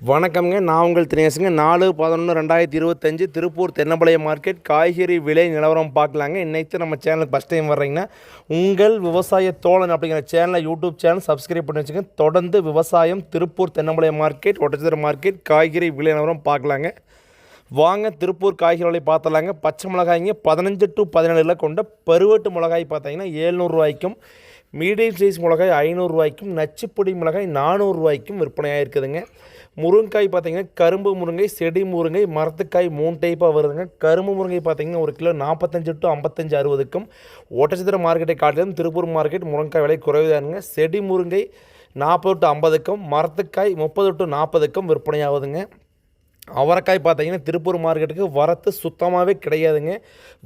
வணக்கம்ங்க. நான் உங்கள் தினேஷுங்க. 4/11/2025 திருப்பூர் தென்னம்பாளையம் மார்க்கெட் காய்கறி விலை நிலவரம் பார்க்கலாங்க. இன்றைக்கு நம்ம சேனலுக்கு ஃபஸ்ட் டைம் வர்றீங்கன்னா உங்கள் விவசாய தோழன் அப்படிங்கிற சேனலை யூடியூப் சேனல் சப்ஸ்கிரைப் பண்ணி வச்சுங்க. தொடர்ந்து விவசாயம் திருப்பூர் தென்னம்பாளையம் மார்க்கெட் ஒட்டச்சத்திர மார்க்கெட் காய்கறி விலை நிலவரம் பார்க்கலாங்க. வாங்க திருப்பூர் காய்கறி விலை பார்த்தலாங்க. பச்சை மிளகாய்ங்க 15 to 17 கொண்ட பருவட்டு மிளகாய் பார்த்தீங்கன்னா 700 ரூபாய்க்கும், மீடியம் சைஸ் மிளகாய் 500 ரூபாய்க்கும், நச்சுப்பொடி மிளகாய் 400 ரூபாய்க்கும் விற்பனையாக இருக்குதுங்க. முருங்காய் பார்த்தீங்கன்னா கரும்பு முருங்கை, செடி முருங்கை, மரத்துக்காய் 3 டைப்பாக வருதுங்க. கரும்பு முருங்கை பார்த்தீங்கன்னா ஒரு கிலோ 45 to 55 60க்கும், ஒட்டச்சத்திர மார்க்கெட்டை காட்டிலும் திருப்பூர் மார்க்கெட் முருங்காய் விலை குறைவுதானுங்க. செடி முருங்கை 40 to 50க்கும், மரத்துக்காய் 30 to 40க்கும் விற்பனையாகுதுங்க. அவரைக்காய் பார்த்தீங்கன்னா திருப்பூர் மார்க்கெட்டுக்கு வரத்து சுத்தமாகவே கிடையாதுங்க.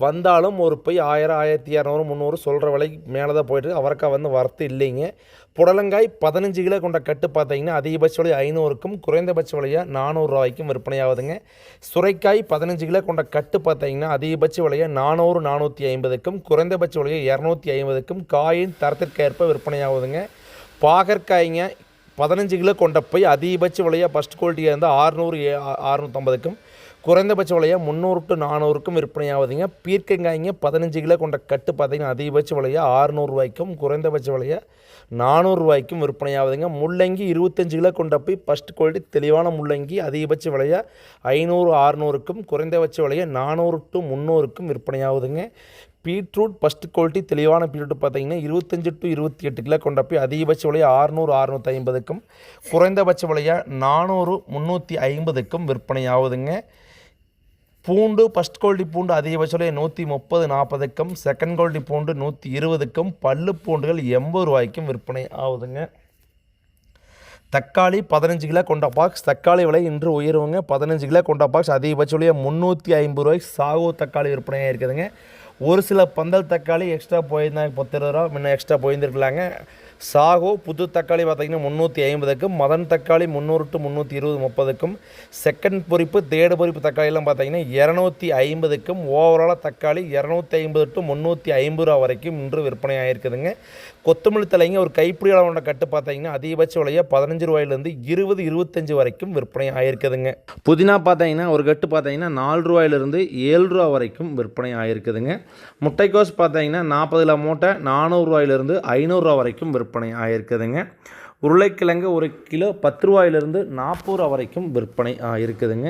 வந்தாலும் ஒரு பை 1000, 1200, 300 சொல்கிற விலை மேலே தான் போய்ட்டு. அவரைக்காய் வரத்து இல்லைங்க. புடலங்காய் 15 கிலோ கொண்ட கட்டு பார்த்தீங்கன்னா அதிகபட்ச விலை 500க்கும், குறைந்தபட்ச விலையாக 400 ரூபாய்க்கும் விற்பனையாகுதுங்க. சுரைக்காய் 15 கிலோ கொண்ட கட்டு பார்த்தீங்கன்னா அதிகபட்ச விலையாக 400, 450க்கும், குறைந்தபட்ச விலையாக 250க்கும் காயின் தரத்திற்கேற்ப விற்பனையாகுதுங்க. பாகற்காய்ங்க 15 கிலோ கொண்ட போய் அதிகபட்ச விலையாக ஃபஸ்ட் குவாலிட்டியாக இருந்தால் 600, 650க்கும், குறைந்தபட்ச விலையாக 300 to 400க்கும் விற்பனையாகுதுங்க. பீர்க்கங்காய்ங்க 15 கிலோ கொண்ட கட்டு பார்த்தீங்கன்னா அதிகபட்ச விலையாக 600 ரூபாய்க்கும், குறைந்தபட்ச விலையாக 400 ரூபாய்க்கும் விற்பனையாகுதுங்க. முள்ளங்கி 25 கிலோ கொண்ட போய் ஃபஸ்ட் குவாலிட்டி தெளிவான முள்ளங்கி அதிகபட்ச விலையாக 500, 600க்கும், குறைந்தபட்ச விலையாக 400 to 300க்கும் விற்பனையாகுதுங்க. பீட்ரூட் ஃபஸ்ட் குவாலிட்டி தெளிவான பீட்ரூட் பார்த்தீங்கன்னா 25 to 28 கிலோ கொண்ட போய் அதிகபட்ச விலையாக 600, 650க்கும், குறைந்தபட்ச விலையாக 400, 350க்கும் விற்பனையாகுதுங்க. பூண்டு ஃபஸ்ட் குவாலிட்டி பூண்டு அதிகபட்ச விலையாக 130, 40க்கும், செகண்ட் குவாலிட்டி பூண்டு 120க்கும், பல்லு பூண்டுகள் 80 ரூபாய்க்கும் விற்பனை ஆகுதுங்க. தக்காளி 15 கிலோ கொண்ட பாக்ஸ் தக்காளி விலை இன்று உயர்வுங்க. 15 கிலோ கொண்ட பாக்ஸ் அதிகபட்ச விலையாக 350 ரூபாய்க்கு சாகோ தக்காளி விற்பனையாக இருக்குதுங்க. ஒரு சில பந்தல் தக்காளி எக்ஸ்ட்ரா போயிருந்தாங்க, 10 ரூபா முன்ன எக்ஸ்ட்ரா போயிருந்துருக்கலாங்க. சாகோ புது தக்காளி பார்த்திங்கன்னா 350க்கும், மதன் தக்காளி 300 to 320, 30க்கும், செகண்ட் பொரிப்பு தேடு பொரிப்பு தக்காளிலாம் பார்த்திங்கன்னா 250க்கும், ஓவராலாக தக்காளி 250 to 350 ரூபா வரைக்கும் இன்று விற்பனை ஆகிருக்குதுங்க. கொத்தமல்லி தலைங்க ஒரு கைப்பிடி அளவோட கட்டு பார்த்திங்கன்னா அதிகபட்ச விலையாக 15 ரூபாயிலேருந்து 20, 25 வரைக்கும் விற்பனை ஆகிருக்குதுங்க. புதினா பார்த்திங்கன்னா ஒரு கட்டு பார்த்திங்கன்னா 4 ரூபாயிலிருந்து 7 ரூபா வரைக்கும் விற்பனை ஆகிருக்குதுங்க. முட்டைக்கோஸ் பார்த்திங்கன்னா 40 கிலோ மூட்டை 400 ரூபாயிலிருந்து 500 ரூபா வரைக்கும் விற்பனை ஆகிருக்குதுங்க. உருளைக்கிழங்கு ஒரு கிலோ 10 ரூபாயிலிருந்து 40 ரூபா வரைக்கும் விற்பனை ஆகிருக்குதுங்க.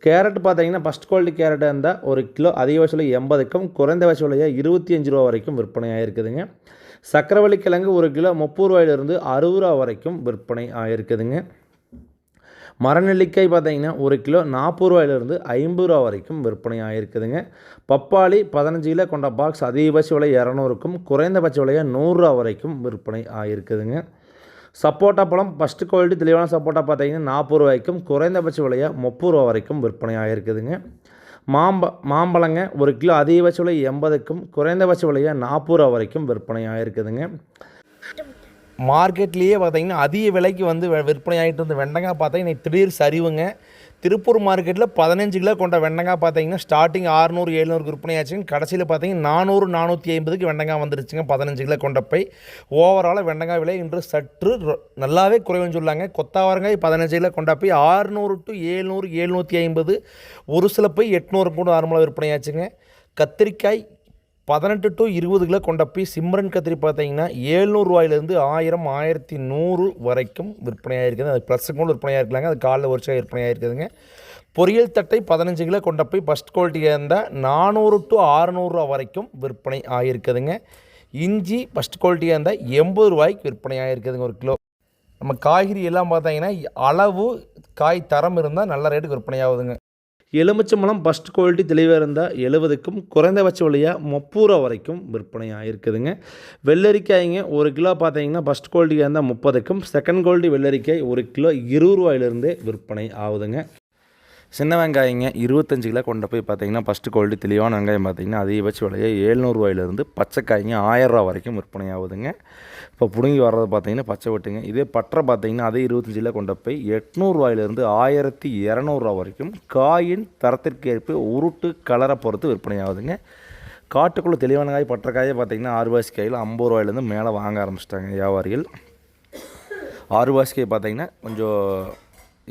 கேரட் பார்த்தீங்கன்னா ஃபஸ்ட் குவாலிட்டி கேரட்டாக இருந்தால் ஒரு கிலோ அதிகபட்ச விலை 80க்கும், குறைந்தபட்ச விலையாக 25 ரூபா வரைக்கும் விற்பனை ஆகிருக்குதுங்க. சக்கரவள்ளி கிழங்கு ஒரு கிலோ 30 ரூபாயிலிருந்து 60 ரூபா வரைக்கும் விற்பனை ஆகிருக்குதுங்க. மரநெல்லிக்காய் பார்த்தீங்கன்னா ஒரு கிலோ 40 ரூபாயிலிருந்து 50 ரூபா வரைக்கும் விற்பனை ஆகிருக்குதுங்க. பப்பாளி 15 கிலோ கொண்ட பாக்ஸ் அதிகபட்ச விலை 200க்கும், குறைந்தபட்ச விலையாக 100 ரூபா வரைக்கும் விற்பனை ஆகிருக்குதுங்க. சப்போட்டா பழம் ஃபஸ்ட்டு குவாலிட்டி தெளிவான சப்போட்டா பார்த்தீங்கன்னா 40 ரூபாய்க்கும், குறைந்தபட்ச விலையாக 30 ரூபா வரைக்கும் விற்பனை ஆகிருக்குதுங்க. மாம்பழங்க ஒரு கிலோ அதிகபட்ச விலை 80க்கும், குறைந்தபட்ச விலையாக 40 ரூபா வரைக்கும் விற்பனை ஆகிருக்குதுங்க. மார்க்கெட்லேயே பார்த்தீங்கன்னா அதிக விலைக்கு விற்பனை ஆகிட்டு இருந்த வெண்டைக்காய் பார்த்தீங்கன்னா திடீர் சரிவுங்க. திருப்பூர் மார்க்கெட்டில் 15 கிலோ கொண்ட வெண்டைக்காய் பார்த்தீங்கன்னா ஸ்டார்டிங் 600, 700 விற்பனை ஆச்சுங்க. கடைசியில் பார்த்தீங்கன்னா 400, 450க்கு வெண்டைக்காய் வந்துருச்சுங்க. 15 கிலோ கொண்ட போய் ஓவராலாக வெண்டைக்காய் விலை இன்று சற்று நல்லாவே குறைவுன்னு சொல்லாங்க. கொத்தாவரங்காய் 15 கிலோ கொண்ட போய் 600 to 700, 750, ஒரு சில போய் 800 கூட நார்மலாக விற்பனை ஆச்சுங்க. கத்திரிக்காய் 18 to 20 கிலோ கொண்ட போய் சிம்ரன் கத்திரி பார்த்தீங்கன்னா 700 ரூபாயிலேருந்து 1000, 1100 வரைக்கும் விற்பனையாக இருக்குது. அது ப்ளஸ் கூட விற்பனையாக இருக்கலாங்க. அது காலில் ஒரு விற்பனையாக இருக்குதுங்க. பொரியல் தட்டை 15 கிலோ கொண்ட போய் ஃபஸ்ட் குவாலிட்டியாக இருந்தால் 400 to 600 ரூபா வரைக்கும் விற்பனை ஆகிருக்குதுங்க. இஞ்சி ஃபஸ்ட் குவாலிட்டியாக இருந்தால் 80 ரூபாய்க்கு விற்பனை ஆகிருக்குதுங்க ஒரு கிலோ. நம்ம காய்கறி எல்லாம் பார்த்தீங்கன்னா அளவு காய் தரம் இருந்தால் நல்ல ரேட்டுக்கு விற்பனை ஆகுதுங்க. எலுமிச்சம்பழம் ஃபஸ்ட் குவாலிட்டி தெளிவாக இருந்தால் 70க்கும், குறைந்தபட்ச விலையாக 30 ரூபா வரைக்கும் விற்பனை ஆகிருக்குதுங்க. வெள்ளரிக்காய்ங்க ஒரு கிலோ பார்த்தீங்கன்னா ஃபஸ்ட் குவாலிட்டியாக இருந்தால் 30க்கும், செகண்ட் குவாலிட்டி வெள்ளரிக்காய் ஒரு கிலோ 20 ரூபாயிலிருந்தே விற்பனை ஆகுதுங்க. சின்ன வெங்காயங்க 25 கிலோ கொண்ட போய் பார்த்தீங்கன்னா ஃபஸ்ட்டு குவாலிட்டி தெளிவான வெங்காயம் பார்த்தீங்கன்னா அதிகபட்ச விலையை 700 ரூபாயிலிருந்து பச்சைக்காய்ங்க 1000 ரூபா வரைக்கும் விற்பனை ஆகுதுங்க. இப்போ பிடுங்கி வர்றது பார்த்தீங்கன்னா பச்சை வெட்டுங்க. இதே பற்றை பார்த்தீங்கன்னா அதே 25 கிலோ கொண்ட போய் 800 ரூபாயிலிருந்து 1200 ரூபா வரைக்கும் காயின் தரத்திற்கு ஏற்ப உருட்டு கலரை பொறுத்து விற்பனை ஆகுதுங்க. காட்டுக்குள்ளே தெளிவான காய் பற்றைக்காயை பார்த்தீங்கன்னா 6 ரூபாய்க்கு கையில் 50 ரூபாயிலேருந்து மேலே வாங்க ஆரம்பிச்சிட்டாங்க வியாபாரிகள். 6 ரூபாய்க்கு பார்த்தீங்கன்னா கொஞ்சம்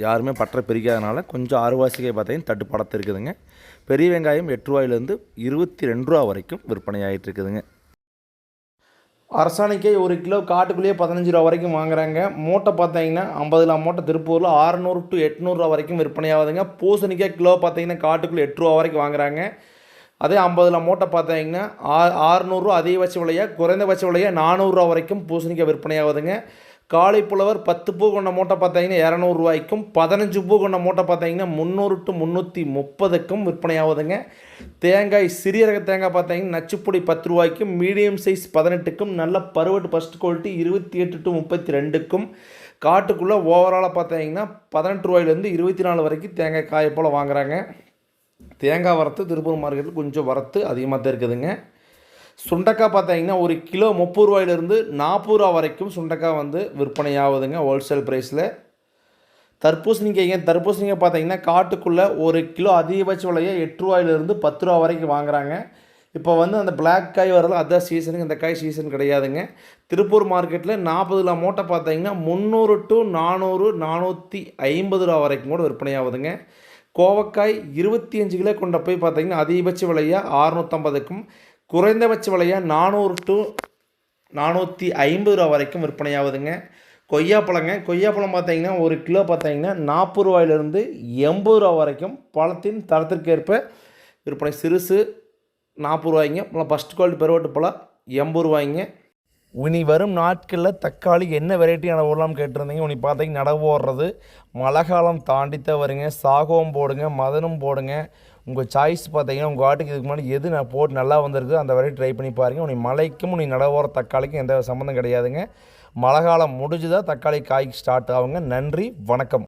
யாருமே பற்ற பிரிக்காதனால கொஞ்சம் அரைவாசிக்காய் பார்த்தீங்கன்னா தட்டுப்பாடத்து இருக்குதுங்க. பெரிய வெங்காயம் 8 ரூபாயிலேருந்து 22 ரூபா வரைக்கும் விற்பனை ஆகிட்டு இருக்குதுங்க. அரசாணிக்காய் 1 கிலோ காட்டுக்குள்ளேயே 15 ரூபா வரைக்கும் வாங்குறாங்க. மூட்டை பார்த்தீங்கன்னா 50 கிலோ மூட்டை திருப்பூரில் 600 to 800 ரூபா வரைக்கும் விற்பனை ஆகுதுங்க. பூசணிக்காய் கிலோ பார்த்தீங்கன்னா காட்டுக்குள்ளே 8 ரூபா வரைக்கும் வாங்குறாங்க. அதே 50 கிலோ மூட்டை பார்த்தீங்கன்னா 600 ரூபா அதிகபட்ச விலையாக, குறைந்தபட்ச விலையாக 400 ரூபா வரைக்கும் பூசணிக்காய் விற்பனை ஆகுதுங்க. காலிஃப்ளவர் 10 பூ கொண்ட மூட்டை பார்த்தீங்கன்னா 200 ரூபாய்க்கும், 15 பூ கொண்ட மூட்டை பார்த்தீங்கன்னா 300 to 330க்கும் விற்பனை ஆகுதுங்க. தேங்காய் சிறிய ரக தேங்காய் பார்த்தீங்கன்னா நச்சுப்பொடி 10 ரூபாய்க்கும், மீடியம் சைஸ் 18க்கும், நல்ல பருவட்டு ஃபஸ்ட் குவாலிட்டி 28 to 32க்கும், காட்டுக்குள்ளே ஓவராலாக பார்த்தீங்கன்னா 18 ரூபாயிலேருந்து 24 வரைக்கும் தேங்காய் காயை போல் வாங்குறாங்க. தேங்காய் வரத்து திருப்பூர் மார்க்கெட்டில் கொஞ்சம் வரத்து அதிகமாக தான் இருக்குதுங்க. சுண்டக்காய் பார்த்தீங்கன்னா 1 கிலோ 30 ரூபாயிலிருந்து 40 ரூபா வரைக்கும் சுண்டக்காய் வந்து விற்பனை ஆகுதுங்க ஹோல்சேல் ப்ரைஸில். தர்பூசணிக்காய்ங்க பார்த்தீங்கன்னா காட்டுக்குள்ளே 1 கிலோ அதிகபட்ச விலையை 8 ரூபாயிலிருந்து 10 ரூபா வரைக்கும் வாங்குறாங்க. இப்போ வந்து அந்த பிளாக் காய் வரல, அதான் சீசனுக்கு, இந்த காய் சீசன் கிடையாதுங்க. திருப்பூர் மார்க்கெட்டில் 40 கிலோ மூட்டை பார்த்தீங்கன்னா 300 to 400, 450 ரூபா வரைக்கும் கூட விற்பனை ஆகுதுங்க. கோவக்காய் 25 கிலோ கொண்ட போய் பார்த்தீங்கன்னா அதிகபட்ச விலையாக 650க்கும், குறைந்தபட்ச விலையாக 400 to 450 ரூபா வரைக்கும் விற்பனை ஆகுதுங்க. கொய்யாப்பழம் பார்த்தீங்கன்னா 1 கிலோ பார்த்தீங்கன்னா 40 ரூபாயிலிருந்து 80 ரூபா வரைக்கும் பழத்தின் தரத்திற்கேற்ப விற்பனை. சிறுசு 40 ரூபாய்ங்க, ஃபஸ்ட் குவாலிட்டி பெருவட்டு பழம் 80 ரூபாய்ங்க. இனி வரும் நாட்களில் தக்காளி என்ன வெரைட்டியான ஊரெலாம் கேட்டிருந்தீங்க. இனி பார்த்தீங்கன்னா நடவு ஓடுறது மழை காலம் தாண்டித்தான் வருங்க. சாகோவும் போடுங்க, மதனும் போடுங்க, உங்கள் சாய்ஸ் பார்த்தீங்கன்னா உங்கள் வாட்டுக்கு இதுக்கு முன்னாடி எது நான் போட்டு நல்லா வந்திருக்கு அந்த வெரைட்டி ட்ரை பண்ணி பாருங்கள். உனக்கு மழைக்கும் உனக்கு நடவு ஓடுற தக்காளிக்கும் எந்த சம்மந்தம் கிடையாதுங்க. மழை காலம் முடிஞ்சுதான் தக்காளி காய்க்கு ஸ்டார்ட் ஆகுங்க. நன்றி, வணக்கம்.